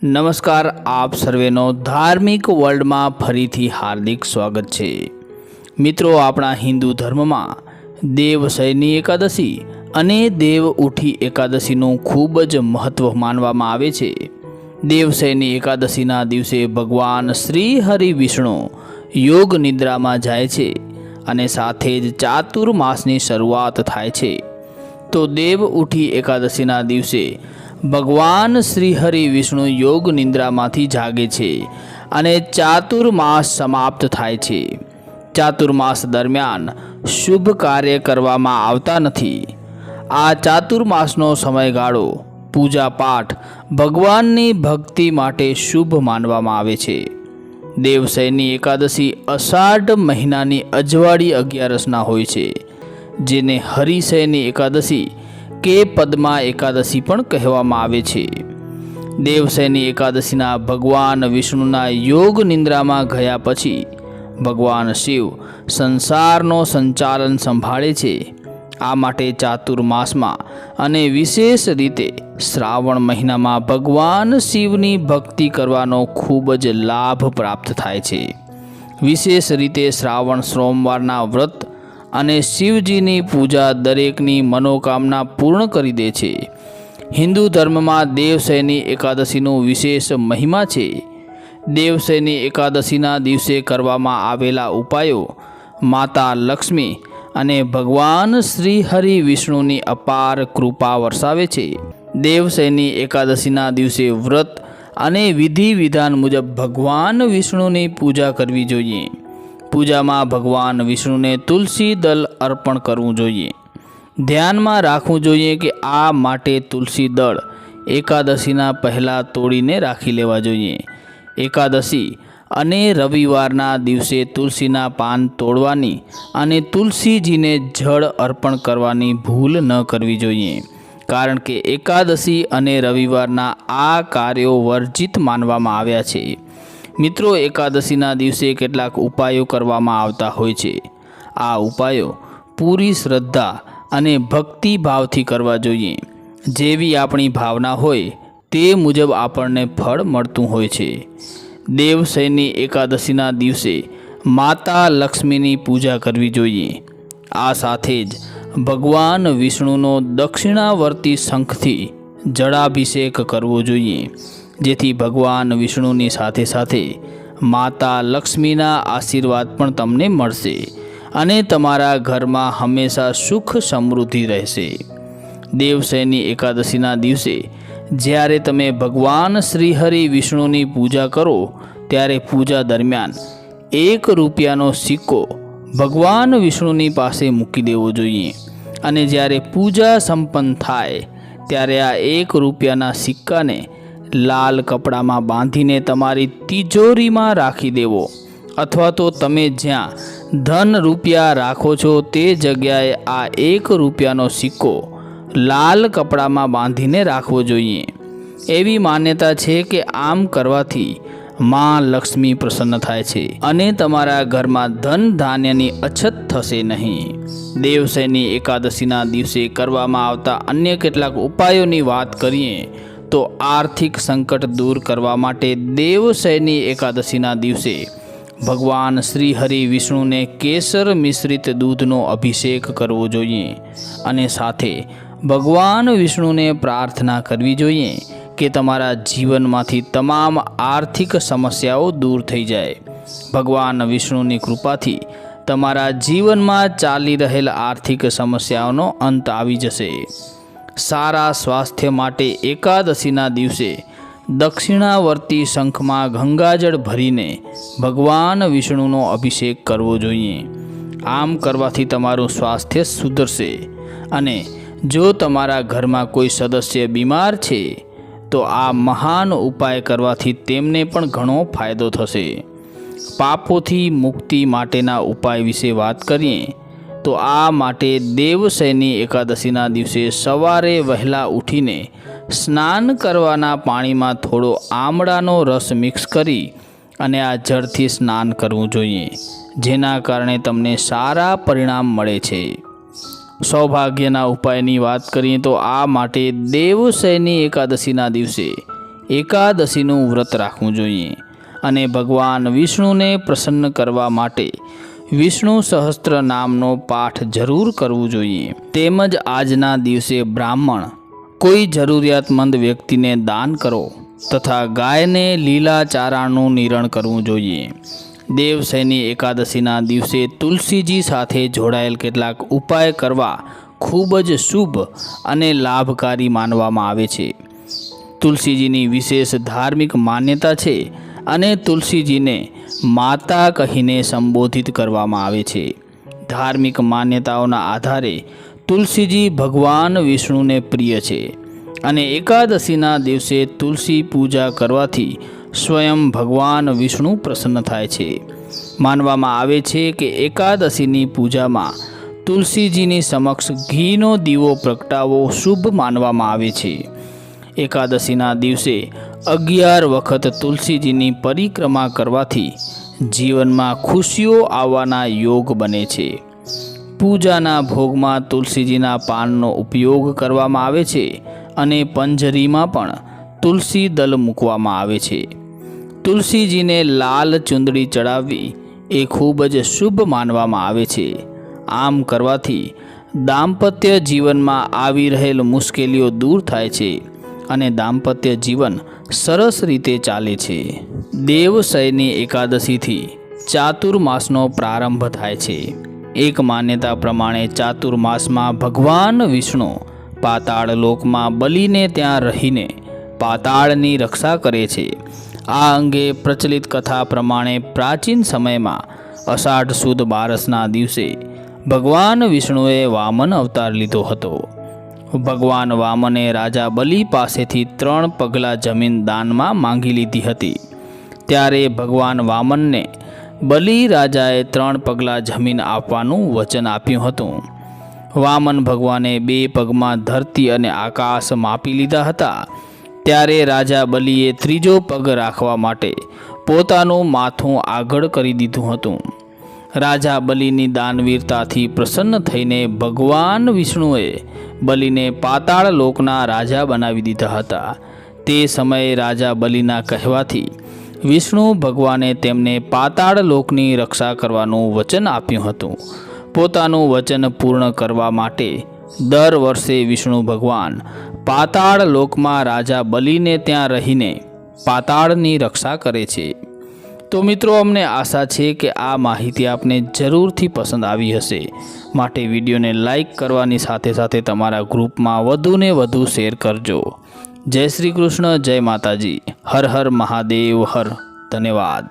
નમસ્કાર, આપ સર્વેનો ધાર્મિક વર્લ્ડમાં ફરીથી હાર્દિક સ્વાગત છે। મિત્રો, આપણા હિન્દુ ધર્મમાં દેવશયની એકાદશી અને દેવ ઉઠી એકાદશીનું ખૂબ જ મહત્ત્વ માનવામાં આવે છે। દેવશયની એકાદશીના દિવસે ભગવાન શ્રી હરિ વિષ્ણુ યોગ નિદ્રામાં જાય છે અને સાથે જ ચાતુર્માસની શરૂઆત થાય છે। તો દેવ ઉઠી એકાદશીના દિવસે ભગવાન શ્રી હરિ વિષ્ણુ યોગ નિંદ્રામાંથી જાગે છે અને ચાતુર્માસ સમાપ્ત થાય છે। ચાતુર્માસ દરમિયાન શુભ કાર્ય કરવામાં આવતા નથી। આ ચાતુર્માસનો સમયગાળો પૂજા પાઠ ભગવાનની ભક્તિ માટે શુભ માનવામાં આવે છે। દેવશયની એકાદશી અષાઢ મહિનાની અજવાળી 11ના હોય છે, જેને હરિશયની એકાદશી કે પદ્મા એકાદશી પણ કહેવામાં આવે છે। દેવશયની એકાદશીના ભગવાન વિષ્ણુના યોગ નિંદ્રામાં ગયા પછી ભગવાન શિવ સંસારનો સંચાલન સંભાળે છે। આ માટે ચાતુર્માસમાં અને વિશેષ રીતે શ્રાવણ મહિનામાં ભગવાન શિવની ભક્તિ કરવાનો ખૂબ જ લાભ પ્રાપ્ત થાય છે। વિશેષ રીતે શ્રાવણ સોમવારના વ્રત અને શિવજીની પૂજા દરેકની મનોકામના પૂર્ણ કરી દે છે। હિન્દુ ધર્મમાં દેવશયની એકાદશીનું વિશેષ મહિમા છે। દેવશયની એકાદશીના દિવસે કરવામાં આવેલા ઉપાયો માતા લક્ષ્મી અને ભગવાન શ્રી હરિ વિષ્ણુની અપાર કૃપા વરસાવે છે। દેવશયની એકાદશીના દિવસે વ્રત અને વિધિ વિધાન મુજબ ભગવાન વિષ્ણુની પૂજા કરવી જોઈએ। પૂજામાં ભગવાન વિષ્ણુને તુલસી દળ અર્પણ કરવું જોઈએ। ધ્યાનમાં રાખવું જોઈએ કે આ માટે તુલસી દળ એકાદશીના પહેલાં તોડીને રાખી લેવા જોઈએ। એકાદશી અને રવિવારના દિવસે તુલસીના પાન તોડવાની અને તુલસીજીને જળ અર્પણ કરવાની ભૂલ ન કરવી જોઈએ, કારણ કે એકાદશી અને રવિવારના આ કાર્યો વર્જિત માનવામાં આવ્યા છે। મિત્રો, એકાદશીના દિવસે કેટલાક ઉપાયો કરવામાં આવતા હોય છે। આ ઉપાયો પૂરી શ્રદ્ધા અને ભક્તિભાવથી કરવા જોઈએ। જેવી આપણી ભાવના હોય તે મુજબ આપણને ફળ મળતું હોય છે। દેવશયની એકાદશીના દિવસે માતા લક્ષ્મીની પૂજા કરવી જોઈએ। આ સાથે જ ભગવાન વિષ્ણુનો દક્ષિણાવર્તી શંખથી જળાભિષેક કરવો જોઈએ, જેથી ભગવાન વિષ્ણુની સાથે સાથે માતા લક્ષ્મીના આશીર્વાદ પણ તમને મળશે અને તમારા ઘરમાં હંમેશા સુખ સમૃદ્ધિ રહેશે। દેવશયની એકાદશીના દિવસે જ્યારે તમે ભગવાન શ્રી હરિ વિષ્ણુની પૂજા કરો ત્યારે પૂજા દરમિયાન 1 રૂપિયાનો સિક્કો ભગવાન વિષ્ણુની પાસે મૂકી દેવો જોઈએ અને જ્યારે પૂજા સંપન્ન થાય ત્યારે આ 1 રૂપિયાના સિક્કાને લાલ કપડામાં બાંધીને તમારી તિજોરીમાં રાખી દેવો, અથવા તો તમે જ્યાં ધન રૂપિયા રાખો છો તે જગ્યાએ આ 1 રૂપિયાનો સિક્કો લાલ કપડામાં બાંધીને રાખવો જોઈએ। એવી માન્યતા છે કે આમ કરવાથી માં લક્ષ્મી પ્રસન્ન થાય છે અને તમારા ઘરમાં ધન ધાન્યની અછત થશે નહીં। દેવશયની એકાદશીના દિવસે કરવામાં આવતા અન્ય કેટલાક ઉપાયોની વાત કરીએ તો આર્થિક સંકટ દૂર કરવા માટે દેવશયની એકાદશીના દિવસે ભગવાન શ્રી હરિ વિષ્ણુને કેસર મિશ્રિત દૂધનો અભિષેક કરવો જોઈએ અને સાથે ભગવાન વિષ્ણુને પ્રાર્થના કરવી જોઈએ કે તમારા જીવનમાંથી તમામ આર્થિક સમસ્યાઓ દૂર થઈ જાય। ભગવાન વિષ્ણુની કૃપાથી તમારા જીવનમાં ચાલી રહેલ આર્થિક સમસ્યાઓનો અંત આવી જશે। સારા સ્વાસ્થ્ય માટે એકાદશીના દિવસે દક્ષિણાવર્તી શંખમાં ગંગાજળ ભરીને ભગવાન વિષ્ણુનો અભિષેક કરવો જોઈએ। આમ કરવાથી તમારું સ્વાસ્થ્ય સુધરશે અને જો તમારા ઘરમાં કોઈ સદસ્ય બીમાર છે તો આ મહાન ઉપાય કરવાથી તેમને પણ ઘણો ફાયદો થશે। પાપોથી મુક્તિ માટેના ઉપાય વિશે વાત કરીએ તો આ માટે દેવશયની એકાદશીના દિવસે સવારે વહેલા ઉઠીને સ્નાન કરવાના પાણીમાં થોડો આમળાનો રસ મિક્સ કરી અને આ જળથી સ્નાન કરવું જોઈએ, જેના કારણે તમને સારા પરિણામ મળે છે। સૌભાગ્યના ઉપાયની વાત કરીએ તો આ માટે દેવશયની એકાદશીના દિવસે એકાદશીનું વ્રત રાખવું જોઈએ અને ભગવાન વિષ્ણુને પ્રસન્ન કરવા માટે વિષ્ણુ સહસ્ત્ર નામનો પાઠ જરૂર કરવું જોઈએ. તેમજ આજના દિવસે બ્રાહ્મણ કોઈ જરૂરિયાતમંદ વ્યક્તિને દાન કરો તથા ગાયને લીલા ચારાનું નિરણ કરવું જોઈએ. દેવશયની એકાદશીના દિવસે તુલસીજી સાથે જોડાયેલ કેટલાક ઉપાય કરવા ખૂબ જ શુભ અને લાભકારી માનવામાં આવે છે. તુલસીજીની વિશેષ ધાર્મિક માન્યતા છે અને તુલસીજીને માતા કહીને સંબોધિત કરવામાં આવે છે. ધાર્મિક માન્યતાઓના આધારે તુલસીજી ભગવાન વિષ્ણુને પ્રિય છે અને એકાદશીના દિવસે તુલસી પૂજા કરવાથી સ્વયં ભગવાન વિષ્ણુ પ્રસન્ન થાય છે. માનવામાં આવે છે કે એકાદશીની પૂજામાં તુલસીજીની સમક્ષ ઘીનો દીવો પ્રગટાવવો શુભ માનવામાં આવે છે. એકાદશીના દિવસે 11 વખત તુલસીજીની પરિક્રમા કરવાથી જીવનમાં ખુશીઓ આવવાના યોગ બને છે. પૂજાના ભોગમાં તુલસીજીના પાનનો ઉપયોગ કરવામાં આવે છે અને પંજરીમાં પણ તુલસી દલ મૂકવામાં આવે છે. તુલસીજીને લાલ ચુંદડી ચડાવવી એ ખૂબ જ શુભ માનવામાં આવે છે. આમ કરવાથી દાંપત્ય જીવનમાં આવી રહેલ મુશ્કેલીઓ દૂર થાય છે અને દાંપત્ય જીવન સરસ રીતે ચાલે છે. દેવશયની એકાદશીથી ચાતુર્માસનો પ્રારંભ થાય છે. એક માન્યતા પ્રમાણે ચાતુર્માસમાં ભગવાન વિષ્ણુ પાતાળ લોકમાં બલિને ત્યાં રહીને પાતાળની રક્ષા કરે છે. આ અંગે પ્રચલિત કથા પ્રમાણે પ્રાચીન સમયમાં અષાઢ સુદ બારસના દિવસે ભગવાન વિષ્ણુએ વામન અવતાર લીધો હતો. ભગવાન વામને રાજા બલિ પાસેથી 3 પગલાં જમીન દાનમાં માંગી લીધી હતી. ત્યારે ભગવાન વામનને બલિ રાજાએ 3 પગલાં જમીન આપવાનું વચન આપ્યું હતું. વામન ભગવાને 2 પગમાં ધરતી અને આકાશ માપી લીધા હતા. ત્યારે રાજા બલિએ 3જો પગ રાખવા માટે પોતાનું માથું આગળ કરી દીધું હતું. રાજા બલિની દાનવીરતાથી પ્રસન્ન થઈને ભગવાન વિષ્ણુએ બલિને પાતાળ લોકના રાજા બનાવી દીધા હતા. તે સમયે રાજા બલિના કહેવાથી વિષ્ણુ ભગવાને તેમને પાતાળ લોકની રક્ષા કરવાનું વચન આપ્યું હતું. પોતાનું વચન પૂર્ણ કરવા માટે દર વર્ષે વિષ્ણુ ભગવાન પાતાળ લોકમાં રાજા બલિને ત્યાં રહીને પાતાળની રક્ષા કરે છે. તો મિત્રો, અમને આશા છે કે આ માહિતી આપને જરૂરથી પસંદ આવી હશે. માટે વિડીયોને લાઈક કરવાની સાથે સાથે તમારા ગ્રુપમાં વધુને વધુ શેર કરજો. જય શ્રી કૃષ્ણ, જય માતાજી, હર હર મહાદેવ હર. ધન્યવાદ.